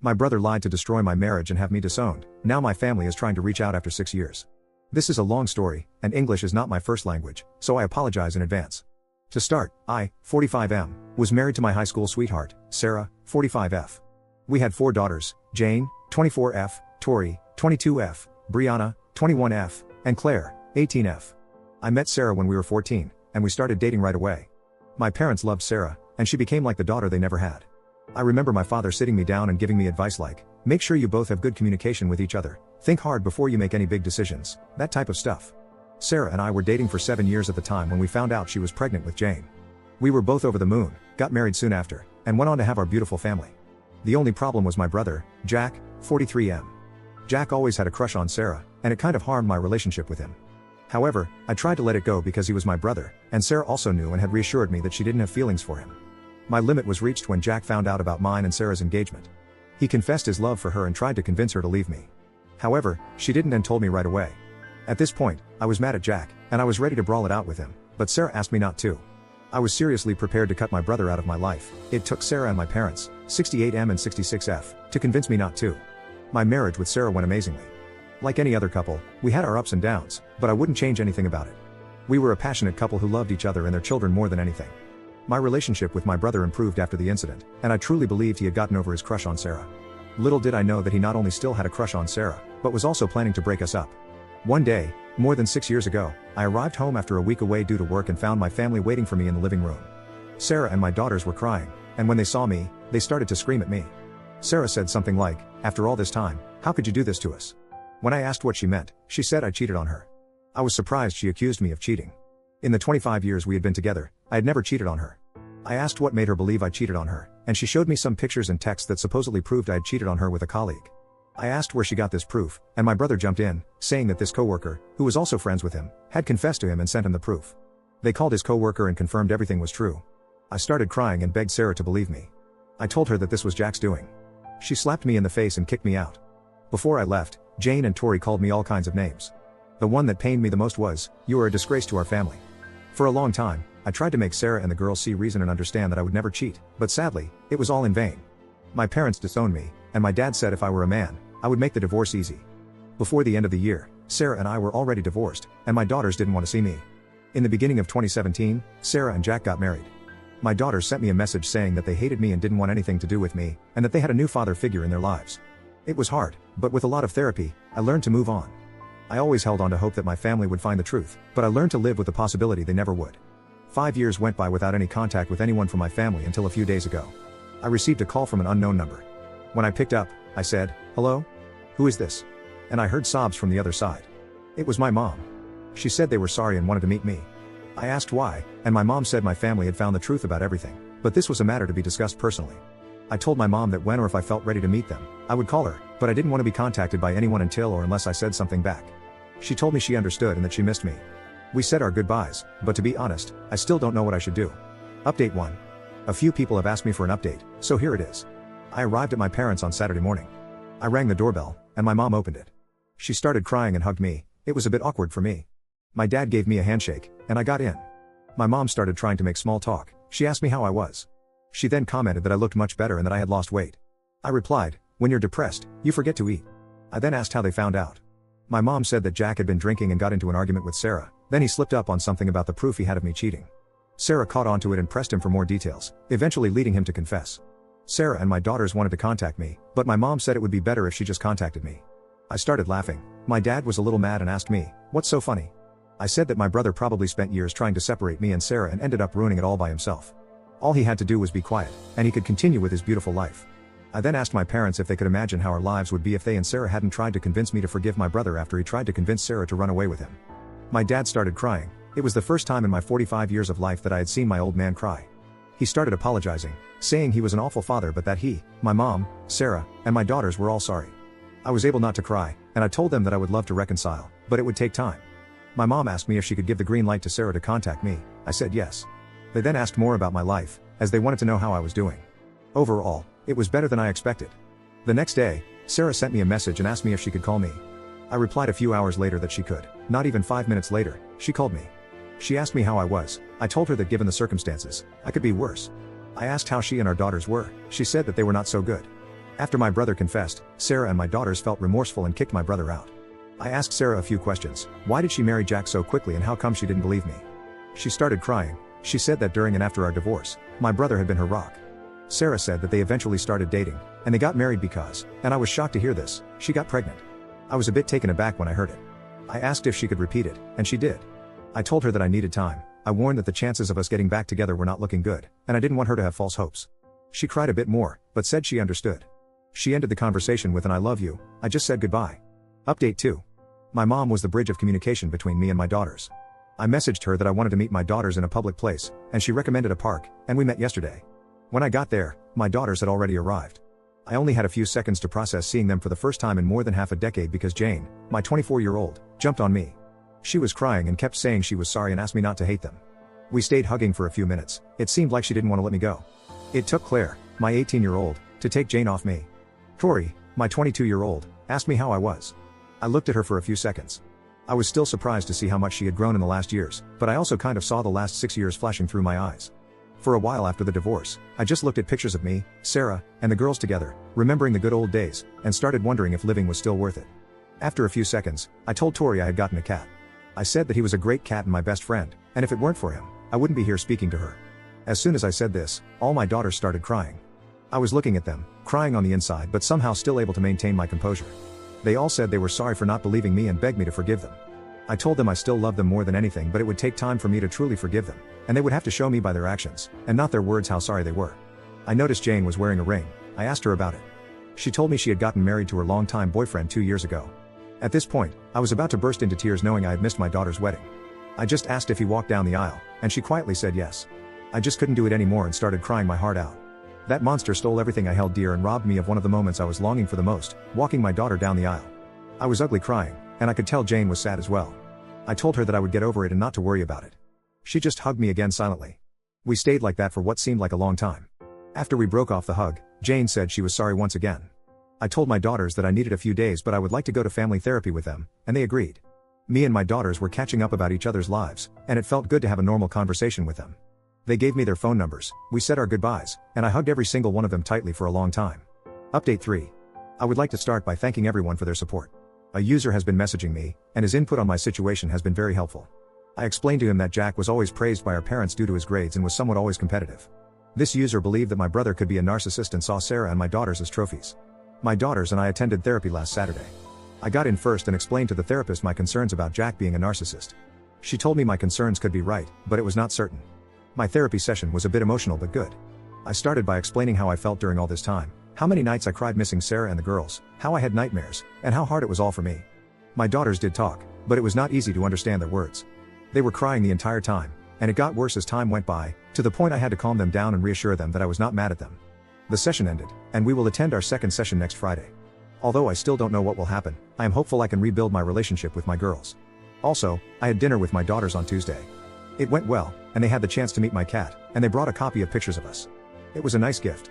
My brother lied to destroy my marriage and have me disowned. Now my family is trying to reach out after 6 years. This is a long story, and English is not my first language, so I apologize in advance. To start, I, 45M, was married to my high school sweetheart, Sarah, 45F. We had 4 daughters, Jane, 24F, Tori, 22F, Brianna, 21F, and Claire, 18F. I met Sarah when we were 14, and we started dating right away. My parents loved Sarah, and she became like the daughter they never had. I remember my father sitting me down and giving me advice like, make sure you both have good communication with each other, think hard before you make any big decisions, that type of stuff. Sarah and I were dating for 7 years at the time when we found out she was pregnant with Jane. We were both over the moon, got married soon after, and went on to have our beautiful family. The only problem was my brother, Jack, 43M. Jack always had a crush on Sarah, and it kind of harmed my relationship with him. However, I tried to let it go because he was my brother, and Sarah also knew and had reassured me that she didn't have feelings for him. My limit was reached when Jack found out about mine and Sarah's engagement. He confessed his love for her and tried to convince her to leave me. However, she didn't and told me right away. At this point, I was mad at Jack, and I was ready to brawl it out with him, but Sarah asked me not to. I was seriously prepared to cut my brother out of my life. It took Sarah and my parents, 68M and 66F, to convince me not to. My marriage with Sarah went amazingly. Like any other couple, we had our ups and downs, but I wouldn't change anything about it. We were a passionate couple who loved each other and their children more than anything. My relationship with my brother improved after the incident, and I truly believed he had gotten over his crush on Sarah. Little did I know that he not only still had a crush on Sarah, but was also planning to break us up. One day, more than 6 years ago, I arrived home after a week away due to work and found my family waiting for me in the living room. Sarah and my daughters were crying, and when they saw me, they started to scream at me. Sarah said something like, "After all this time, how could you do this to us?" When I asked what she meant, she said I cheated on her. I was surprised she accused me of cheating. In the 25 years we had been together, I had never cheated on her. I asked what made her believe I cheated on her, and she showed me some pictures and texts that supposedly proved I had cheated on her with a colleague. I asked where she got this proof, and my brother jumped in, saying that this coworker, who was also friends with him, had confessed to him and sent him the proof. They called his coworker and confirmed everything was true. I started crying and begged Sarah to believe me. I told her that this was Jack's doing. She slapped me in the face and kicked me out. Before I left, Jane and Tori called me all kinds of names. The one that pained me the most was, "You are a disgrace to our family." For a long time, I tried to make Sarah and the girls see reason and understand that I would never cheat, but sadly, it was all in vain. My parents disowned me, and my dad said if I were a man, I would make the divorce easy. Before the end of the year, Sarah and I were already divorced, and my daughters didn't want to see me. In the beginning of 2017, Sarah and Jack got married. My daughters sent me a message saying that they hated me and didn't want anything to do with me, and that they had a new father figure in their lives. It was hard, but with a lot of therapy, I learned to move on. I always held on to hope that my family would find the truth, but I learned to live with the possibility they never would. 5 years went by without any contact with anyone from my family until a few days ago. I received a call from an unknown number. When I picked up, I said, "Hello? Who is this?" And I heard sobs from the other side. It was my mom. She said they were sorry and wanted to meet me. I asked why, and my mom said my family had found the truth about everything, but this was a matter to be discussed personally. I told my mom that when or if I felt ready to meet them, I would call her, but I didn't want to be contacted by anyone until or unless I said something back. She told me she understood and that she missed me. We said our goodbyes, but to be honest, I still don't know what I should do. Update 1. A few people have asked me for an update, so here it is. I arrived at my parents' on Saturday morning. I rang the doorbell, and my mom opened it. She started crying and hugged me. It was a bit awkward for me. My dad gave me a handshake, and I got in. My mom started trying to make small talk. She asked me how I was. She then commented that I looked much better and that I had lost weight. I replied, "When you're depressed, you forget to eat." I then asked how they found out. My mom said that Jack had been drinking and got into an argument with Sarah, then he slipped up on something about the proof he had of me cheating. Sarah caught on to it and pressed him for more details, eventually leading him to confess. Sarah and my daughters wanted to contact me, but my mom said it would be better if she just contacted me. I started laughing. My dad was a little mad and asked me, "What's so funny?" I said that my brother probably spent years trying to separate me and Sarah and ended up ruining it all by himself. All he had to do was be quiet, and he could continue with his beautiful life. I then asked my parents if they could imagine how our lives would be if they and Sarah hadn't tried to convince me to forgive my brother after he tried to convince Sarah to run away with him. My dad started crying. It was the first time in my 45 years of life that I had seen my old man cry. He started apologizing, saying he was an awful father but that he, my mom, Sarah, and my daughters were all sorry. I was able not to cry, and I told them that I would love to reconcile, but it would take time. My mom asked me if she could give the green light to Sarah to contact me. I said yes. They then asked more about my life, as they wanted to know how I was doing. Overall, it was better than I expected. The next day, Sarah sent me a message and asked me if she could call me. I replied a few hours later that she could. Not even 5 minutes later, she called me. She asked me how I was. I told her that given the circumstances, I could be worse. I asked how she and our daughters were. She said that they were not so good. After my brother confessed, Sarah and my daughters felt remorseful and kicked my brother out. I asked Sarah a few questions. Why did she marry Jack so quickly and how come she didn't believe me? She started crying. She said that during and after our divorce, my brother had been her rock. Sarah said that they eventually started dating, and they got married because, and I was shocked to hear this, she got pregnant. I was a bit taken aback when I heard it. I asked if she could repeat it, and she did. I told her that I needed time. I warned that the chances of us getting back together were not looking good, and I didn't want her to have false hopes. She cried a bit more, but said she understood. She ended the conversation with an "I love you, I just said goodbye." Update 2. My mom was the bridge of communication between me and my daughters. I messaged her that I wanted to meet my daughters in a public place, and she recommended a park, and we met yesterday. When I got there, my daughters had already arrived. I only had a few seconds to process seeing them for the first time in more than half a decade because Jane, my 24-year-old, jumped on me. She was crying and kept saying she was sorry and asked me not to hate them. We stayed hugging for a few minutes. It seemed like she didn't want to let me go. It took Claire, my 18-year-old, to take Jane off me. Tori, my 22-year-old, asked me how I was. I looked at her for a few seconds. I was still surprised to see how much she had grown in the last years, but I also kind of saw the last 6 years flashing through my eyes. For a while after the divorce, I just looked at pictures of me, Sarah, and the girls together, remembering the good old days, and started wondering if living was still worth it. After a few seconds, I told Tori I had gotten a cat. I said that he was a great cat and my best friend, and if it weren't for him, I wouldn't be here speaking to her. As soon as I said this, all my daughters started crying. I was looking at them, crying on the inside but somehow still able to maintain my composure. They all said they were sorry for not believing me and begged me to forgive them. I told them I still loved them more than anything, but it would take time for me to truly forgive them, and they would have to show me by their actions, and not their words, how sorry they were. I noticed Jane was wearing a ring. I asked her about it. She told me she had gotten married to her longtime boyfriend 2 years ago. At this point, I was about to burst into tears knowing I had missed my daughter's wedding. I just asked if he walked down the aisle, and she quietly said yes. I just couldn't do it anymore and started crying my heart out. That monster stole everything I held dear and robbed me of one of the moments I was longing for the most, walking my daughter down the aisle. I was ugly crying, and I could tell Jane was sad as well. I told her that I would get over it and not to worry about it. She just hugged me again silently. We stayed like that for what seemed like a long time. After we broke off the hug, Jane said she was sorry once again. I told my daughters that I needed a few days but I would like to go to family therapy with them, and they agreed. Me and my daughters were catching up about each other's lives, and it felt good to have a normal conversation with them. They gave me their phone numbers, we said our goodbyes, and I hugged every single one of them tightly for a long time. Update 3. I would like to start by thanking everyone for their support. A user has been messaging me, and his input on my situation has been very helpful. I explained to him that Jack was always praised by our parents due to his grades and was somewhat always competitive. This user believed that my brother could be a narcissist and saw Sarah and my daughters as trophies. My daughters and I attended therapy last Saturday. I got in first and explained to the therapist my concerns about Jack being a narcissist. She told me my concerns could be right, but it was not certain. My therapy session was a bit emotional but good. I started by explaining how I felt during all this time, how many nights I cried missing Sarah and the girls, how I had nightmares, and how hard it was all for me. My daughters did talk, but it was not easy to understand their words. They were crying the entire time, and it got worse as time went by, to the point I had to calm them down and reassure them that I was not mad at them. The session ended, and we will attend our second session next Friday. Although I still don't know what will happen, I am hopeful I can rebuild my relationship with my girls. Also, I had dinner with my daughters on Tuesday. It went well, and they had the chance to meet my cat, and they brought a copy of pictures of us. It was a nice gift.